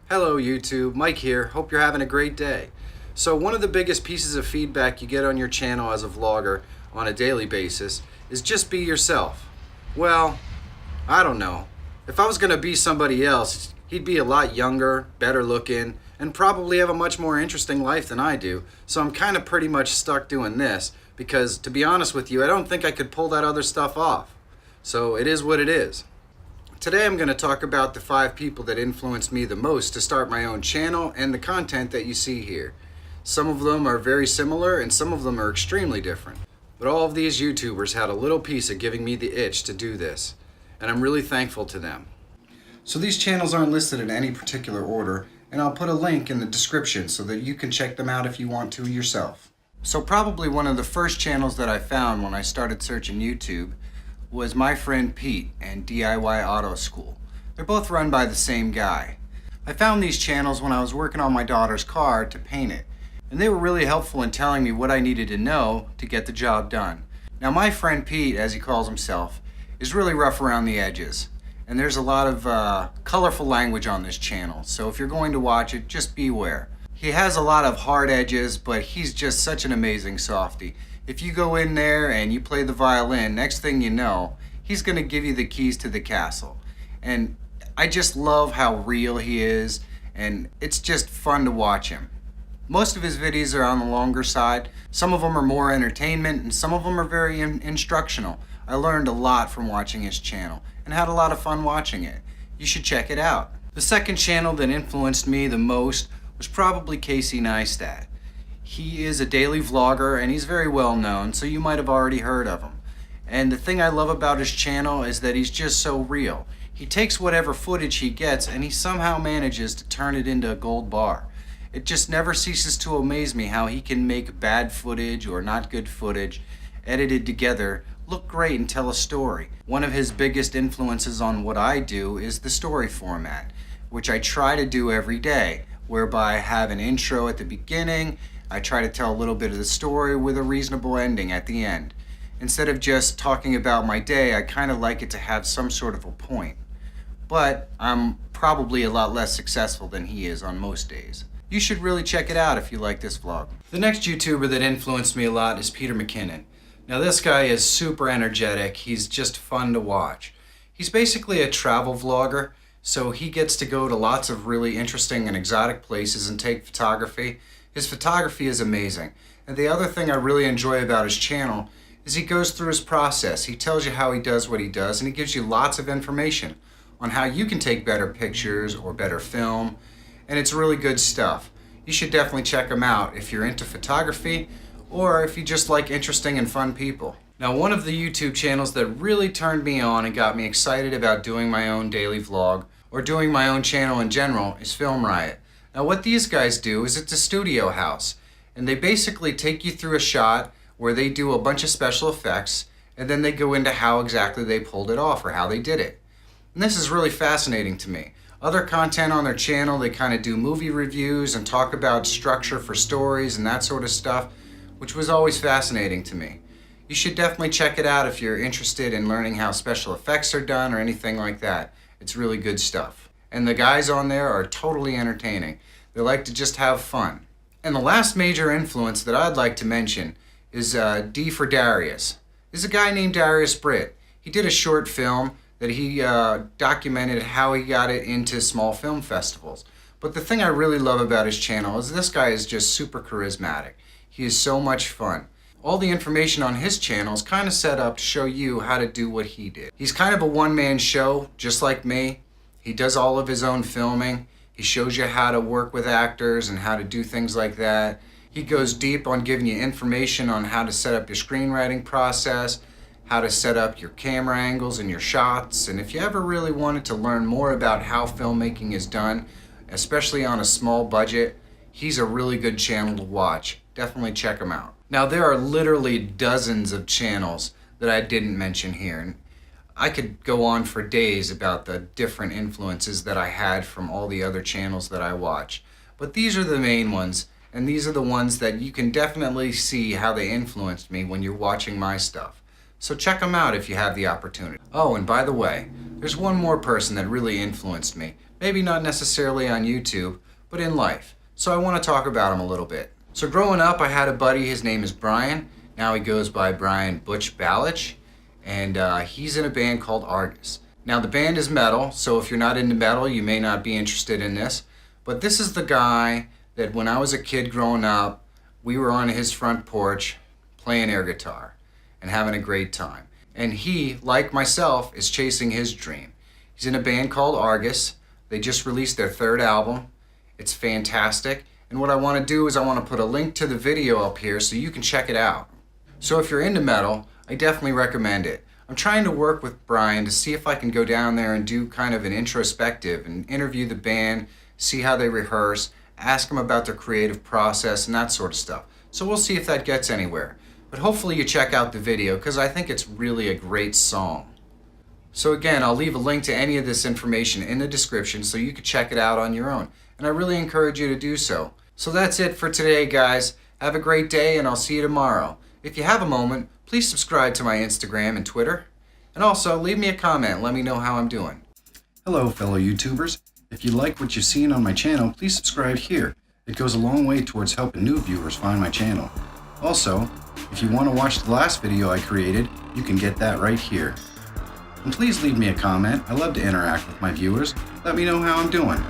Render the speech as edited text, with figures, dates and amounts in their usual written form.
Hello YouTube, Mike here. Hope you're having a great day. So one of the biggest pieces of feedback you get on your channel as a vlogger on a daily basis is just be yourself. Well, I don't know. If I was going to be somebody else, he'd be a lot younger, better looking, and probably have a much more interesting life than I do. So I'm kind of pretty much stuck doing this because, to be honest with you, I don't think I could pull that other stuff off. So it is what it is. Today I'm going to talk about the 5 people that influenced me the most to start my own channel and the content that you see here. Some of them are very similar and some of them are extremely different. But all of these YouTubers had a little piece of giving me the itch to do this, and I'm really thankful to them. So these channels aren't listed in any particular order, and I'll put a link in the description so that you can check them out if you want to yourself. So probably one of the first channels that I found when I started searching YouTube was my friend Pete and DIY Auto School. They're both run by the same guy. I found these channels when I was working on my daughter's car to paint it, and they were really helpful in telling me what I needed to know to get the job done. Now my friend Pete, as he calls himself, is really rough around the edges, and there's a lot of colorful language on this channel, so if you're going to watch it, just beware. He has a lot of hard edges, but he's just such an amazing softie. If you go in there and you play the violin, next thing you know, he's going to give you the keys to the castle. And I just love how real he is, and it's just fun to watch him. Most of his videos are on the longer side. Some of them are more entertainment, and some of them are very instructional. I learned a lot from watching his channel, and had a lot of fun watching it. You should check it out. The second channel that influenced me the most was probably Neistat. He is a daily vlogger and he's very well known, so you might have already heard of him. And the thing I love about his channel is that he's just so real. He takes whatever footage he gets and he somehow manages to turn it into a gold bar. It just never ceases to amaze me how he can make bad footage or not good footage edited together look great and tell a story. One of his biggest influences on what I do is the story format, which I try to do every day, whereby I have an intro at the beginning. I try to tell a little bit of the story with a reasonable ending at the end. Instead of just talking about my day, I kind of like it to have some sort of a point. But I'm probably a lot less successful than he is on most days. You should really check it out if you like this vlog. The next YouTuber that influenced me a lot is Peter McKinnon. Now this guy is super energetic. He's just fun to watch. He's basically a travel vlogger, so he gets to go to lots of really interesting and exotic places and take photography. His photography is amazing. And the other thing I really enjoy about his channel is he goes through his process. He tells you how he does what he does, and he gives you lots of information on how you can take better pictures or better film, and it's really good stuff. You should definitely check him out if you're into photography or if you just like interesting and fun people. Now one of the YouTube channels that really turned me on and got me excited about doing my own daily vlog or doing my own channel in general is Riot. Now what these guys do is it's a studio house, and they basically take you through a shot where they do a bunch of special effects, and then they go into how exactly they pulled it off or how they did it. And this is really fascinating to me. Other content on their channel, they kind of do movie reviews and talk about structure for stories and that sort of stuff, which was always fascinating to me. You should definitely check it out if you're interested in learning how special effects are done or anything like that. It's really good stuff. And the guys on there are totally entertaining. They like to just have fun. And the last major influence that I'd like to mention is D for Darius. There's a guy named Darius Britt. He did a short film that he documented how he got it into small film festivals. But the thing I really love about his channel is this guy is just super charismatic. He is so much fun. All the information on his channel is kind of set up to show you how to do what he did. He's kind of a one-man show, just like me. He does all of his own filming. He shows you how to work with actors and how to do things like that. He goes deep on giving you information on how to set up your screenwriting process, how to set up your camera angles and your shots. And if you ever really wanted to learn more about how filmmaking is done, especially on a small budget, he's a really good channel to watch. Definitely check him out. Now there are literally dozens of channels that I didn't mention here. And I could go on for days about the different influences that I had from all the other channels that I watch. But these are the main ones, and these are the ones that you can definitely see how they influenced me when you're watching my stuff. So check them out if you have the opportunity. Oh, and by the way, there's one more person that really influenced me, Maybe not necessarily on YouTube, but in life. So I want to talk about him a little bit. So growing up, I had a buddy, his name is Brian. Now he goes by Brian Butch Balich, and he's in a band called Argus. Now the band is metal, so if you're not into metal, you may not be interested in this. But this is the guy that when I was a kid growing up, we were on his front porch playing air guitar and having a great time. And he, like myself, is chasing his dream. He's in a band called Argus. They just released their third album. It's fantastic. And what I want to do is I want to put a link to the video up here so you can check it out. So if you're into metal, I definitely recommend it. I'm trying to work with Brian to see if I can go down there and do kind of an introspective and interview the band, see how they rehearse, ask them about their creative process and that sort of stuff. So we'll see if that gets anywhere. But hopefully you check out the video because I think it's really a great song. So again, I'll leave a link to any of this information in the description so you can check it out on your own. And I really encourage you to do so. So that's it for today, guys. Have a great day and I'll see you tomorrow. If you have a moment, please subscribe to my Instagram and Twitter. And also, leave me a comment and let me know how I'm doing. Hello, fellow YouTubers. If you like what you've seen on my channel, please subscribe here. It goes a long way towards helping new viewers find my channel. Also, if you want to watch the last video I created, you can get that right here. And please leave me a comment. I love to interact with my viewers. Let me know how I'm doing.